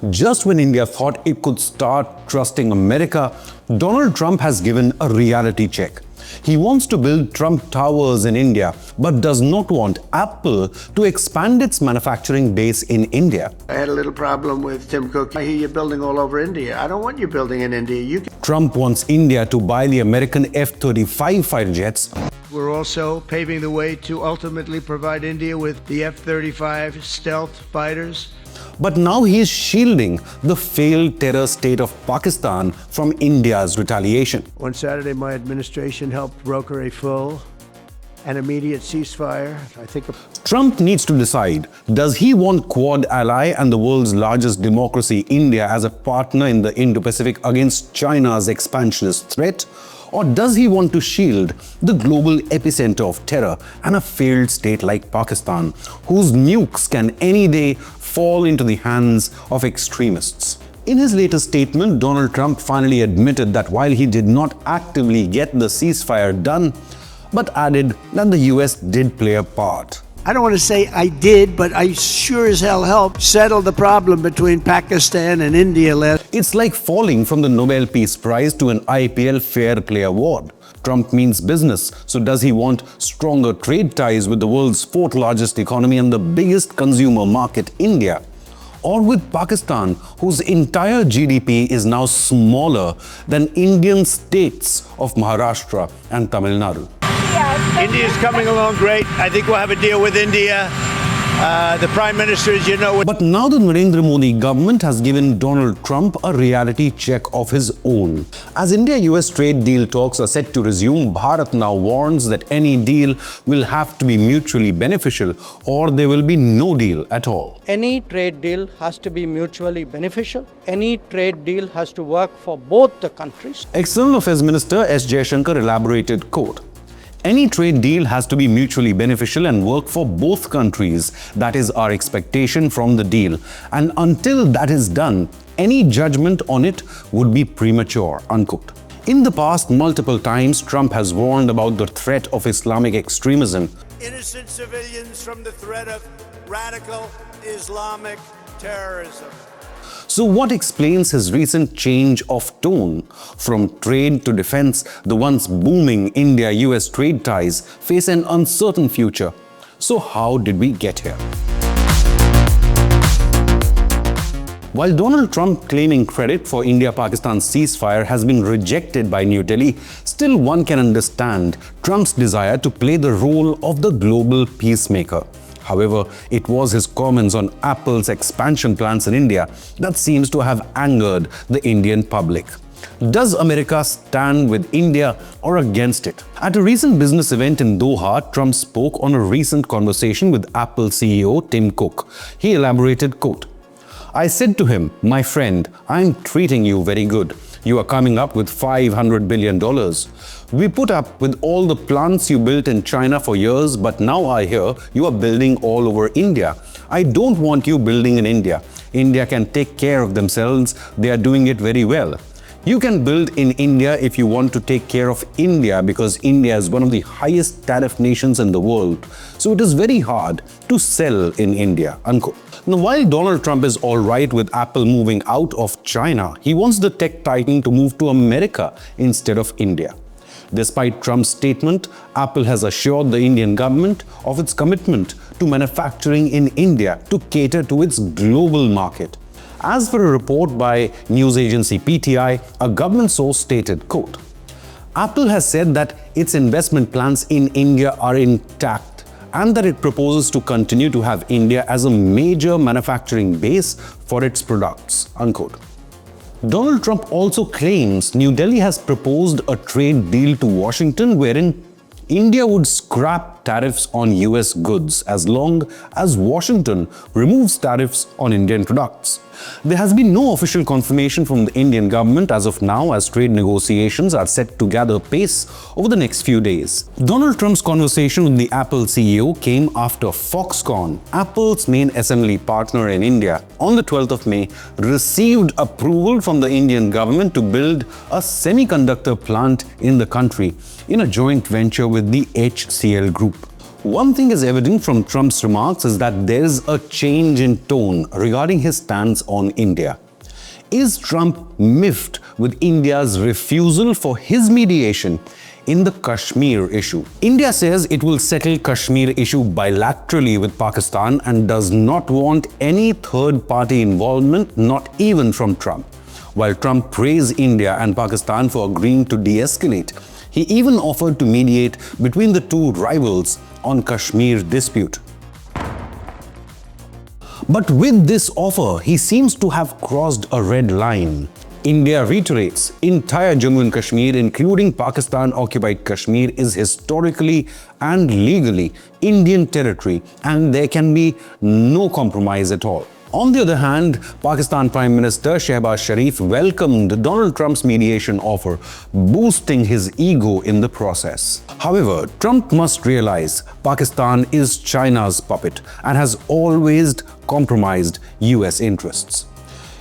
Just when India thought it could start trusting America, Donald Trump has given a reality check. He wants to build Trump Towers in India, but does not want Apple to expand its manufacturing base in India. I had a little problem with Tim Cook. I hear you're building all over India. I don't want you building in India. Trump wants India to buy the American F-35 fighter jets. We're also paving the way to ultimately provide India with the F-35 stealth fighters. But now he is shielding the failed terror state of Pakistan from India's retaliation. On Saturday, my administration helped broker a full and immediate ceasefire. Trump needs to decide, does he want Quad ally and the world's largest democracy, India, as a partner in the Indo-Pacific against China's expansionist threat? Or does he want to shield the global epicenter of terror and a failed state like Pakistan, whose nukes can any day fall into the hands of extremists? In his latest statement, Donald Trump finally admitted that while he did not actively get the ceasefire done, but added that the US did play a part. I don't want to say I did, but I sure as hell helped settle the problem between Pakistan and India last. It's like falling from the Nobel Peace Prize to an IPL Fair Play Award. Trump means business, so does he want stronger trade ties with the world's fourth largest economy and the biggest consumer market, India? Or with Pakistan, whose entire GDP is now smaller than Indian states of Maharashtra and Tamil Nadu? India's coming along great. I think we'll have a deal with India. The Prime Minister, as you know... But now the Narendra Modi government has given Donald Trump a reality check of his own. As India-US trade deal talks are set to resume, Bharat now warns that any deal will have to be mutually beneficial or there will be no deal at all. Any trade deal has to be mutually beneficial. Any trade deal has to work for both the countries. External Affairs Minister S. Jaishankar elaborated, quote, "Any trade deal has to be mutually beneficial and work for both countries. That is our expectation from the deal. And until that is done, any judgment on it would be premature," unquote. In the past, multiple times, Trump has warned about the threat of Islamic extremism. Innocent civilians from the threat of radical Islamic terrorism. So what explains his recent change of tone? From trade to defense, the once booming India-US trade ties face an uncertain future. So how did we get here? While Donald Trump claiming credit for India-Pakistan ceasefire has been rejected by New Delhi, still one can understand Trump's desire to play the role of the global peacemaker. However, it was his comments on Apple's expansion plans in India that seems to have angered the Indian public. Does America stand with India or against it? At a recent business event in Doha, Trump spoke on a recent conversation with Apple CEO Tim Cook. He elaborated, quote, "I said to him, my friend, I'm treating you very good. You are coming up with $500 billion. We put up with all the plants you built in China for years, but now I hear you are building all over India. I don't want you building in India. India can take care of themselves. They are doing it very well. You can build in India if you want to take care of India because India is one of the highest tariff nations in the world. So it is very hard to sell in India," unquote. Now, while Donald Trump is all right with Apple moving out of China, he wants the tech titan to move to America instead of India. Despite Trump's statement, Apple has assured the Indian government of its commitment to manufacturing in India to cater to its global market. As per a report by news agency PTI, a government source stated, quote, "Apple has said that its investment plans in India are intact and that it proposes to continue to have India as a major manufacturing base for its products," unquote. Donald Trump also claims New Delhi has proposed a trade deal to Washington wherein India would scrap tariffs on US goods as long as Washington removes tariffs on Indian products. There has been no official confirmation from the Indian government as of now, as trade negotiations are set to gather pace over the next few days. Donald Trump's conversation with the Apple CEO came after Foxconn, Apple's main assembly partner in India, on the 12th of May, received approval from the Indian government to build a semiconductor plant in the country in a joint venture with the HCL Group. One thing is evident from Trump's remarks is that there is a change in tone regarding his stance on India. Is Trump miffed with India's refusal for his mediation in the Kashmir issue? India says it will settle Kashmir issue bilaterally with Pakistan and does not want any third-party involvement, not even from Trump. While Trump praised India and Pakistan for agreeing to de-escalate, he even offered to mediate between the two rivals on Kashmir dispute. But with this offer, he seems to have crossed a red line. India reiterates, entire Jammu and Kashmir, including Pakistan-occupied Kashmir, is historically and legally Indian territory and there can be no compromise at all. On the other hand, Pakistan Prime Minister Shehbaz Sharif welcomed Donald Trump's mediation offer, boosting his ego in the process. However, Trump must realize Pakistan is China's puppet and has always compromised US interests.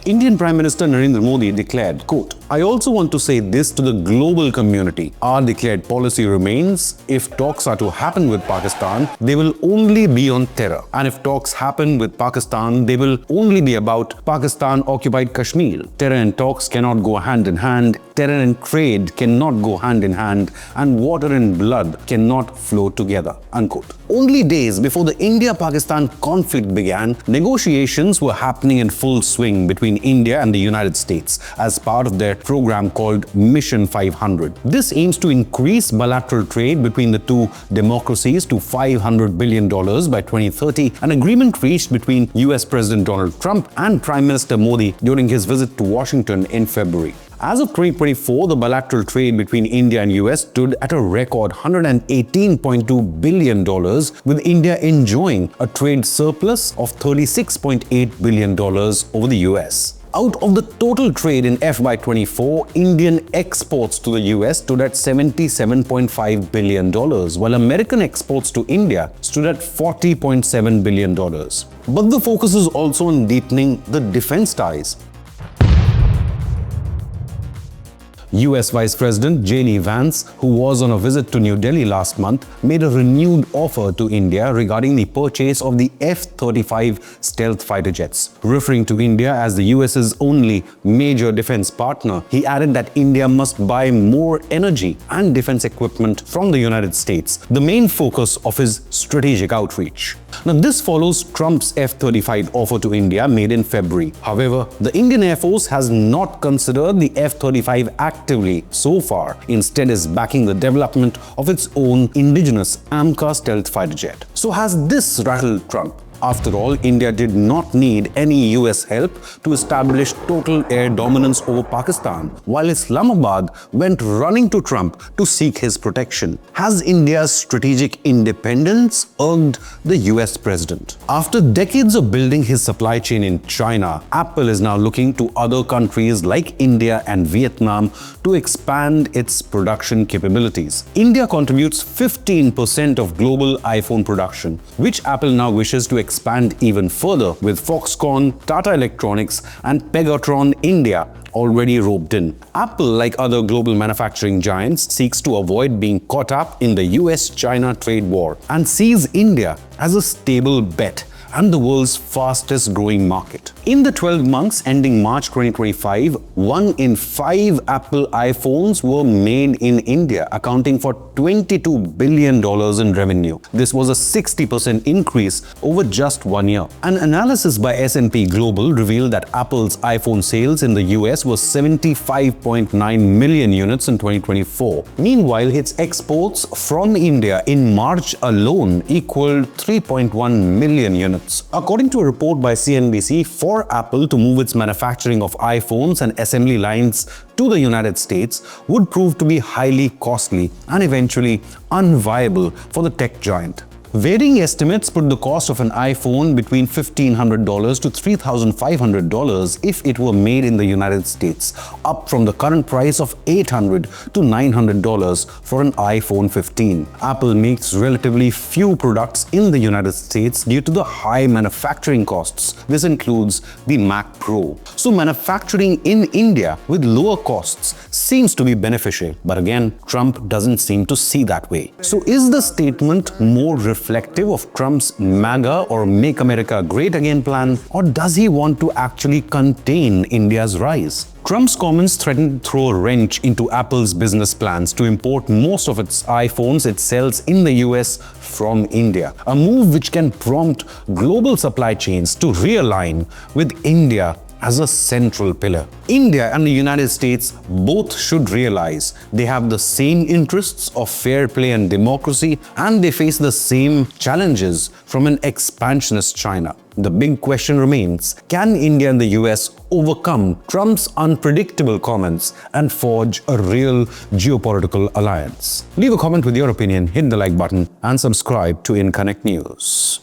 Indian Prime Minister Narendra Modi declared, quote, "I also want to say this to the global community. Our declared policy remains, if talks are to happen with Pakistan, they will only be on terror. And if talks happen with Pakistan, they will only be about Pakistan-occupied Kashmir. Terror and talks cannot go hand in hand. Terror and trade cannot go hand in hand. And water and blood cannot flow together." Unquote. Only days before the India-Pakistan conflict began, negotiations were happening in full swing between India and the United States as part of their program called Mission 500. This aims to increase bilateral trade between the two democracies to $500 billion by 2030, an agreement reached between US President Donald Trump and Prime Minister Modi during his visit to Washington in February. As of 2024, the bilateral trade between India and US stood at a record $118.2 billion, with India enjoying a trade surplus of $36.8 billion over the US. Out of the total trade in FY24, Indian exports to the US stood at $77.5 billion, while American exports to India stood at $40.7 billion. But the focus is also on deepening the defense ties. US Vice President J.D. Vance, who was on a visit to New Delhi last month, made a renewed offer to India regarding the purchase of the F-35 stealth fighter jets. Referring to India as the US's only major defense partner, he added that India must buy more energy and defense equipment from the United States, the main focus of his strategic outreach. Now, this follows Trump's F-35 offer to India made in February. However, the Indian Air Force has not considered the F-35 actively so far. Instead, is backing the development of its own indigenous AMCA stealth fighter jet. So has this rattled Trump? After all, India did not need any US help to establish total air dominance over Pakistan, while Islamabad went running to Trump to seek his protection. Has India's strategic independence irked the US president? After decades of building his supply chain in China, Apple is now looking to other countries like India and Vietnam to expand its production capabilities. India contributes 15% of global iPhone production, which Apple now wishes to expand even further, with Foxconn, Tata Electronics and Pegatron India already roped in. Apple, like other global manufacturing giants, seeks to avoid being caught up in the US-China trade war and sees India as a stable bet and the world's fastest growing market. In the 12 months ending March 2025, 1 in 5 Apple iPhones were made in India, accounting for $22 billion in revenue. This was a 60% increase over just 1 year. An analysis by S&P Global revealed that Apple's iPhone sales in the US was 75.9 million units in 2024. Meanwhile, its exports from India in March alone equaled 3.1 million units. According to a report by CNBC, for Apple to move its manufacturing of iPhones and assembly lines to the United States would prove to be highly costly and eventually unviable for the tech giant. Varying estimates put the cost of an iPhone between $1,500 to $3,500 if it were made in the United States, up from the current price of $800 to $900 for an iPhone 15. Apple makes relatively few products in the United States due to the high manufacturing costs. This includes the Mac Pro. So manufacturing in India with lower costs seems to be beneficial. But again, Trump doesn't seem to see that way. So is the statement more reflective of Trump's MAGA or Make America Great Again plan, or does he want to actually contain India's rise? Trump's comments threaten to throw a wrench into Apple's business plans to import most of its iPhones it sells in the US from India, a move which can prompt global supply chains to realign with India as a central pillar. India and the United States both should realize they have the same interests of fair play and democracy, and they face the same challenges from an expansionist China. The big question remains, can India and the US overcome Trump's unpredictable comments and forge a real geopolitical alliance? Leave a comment with your opinion, hit the like button, and subscribe to Inconnect News.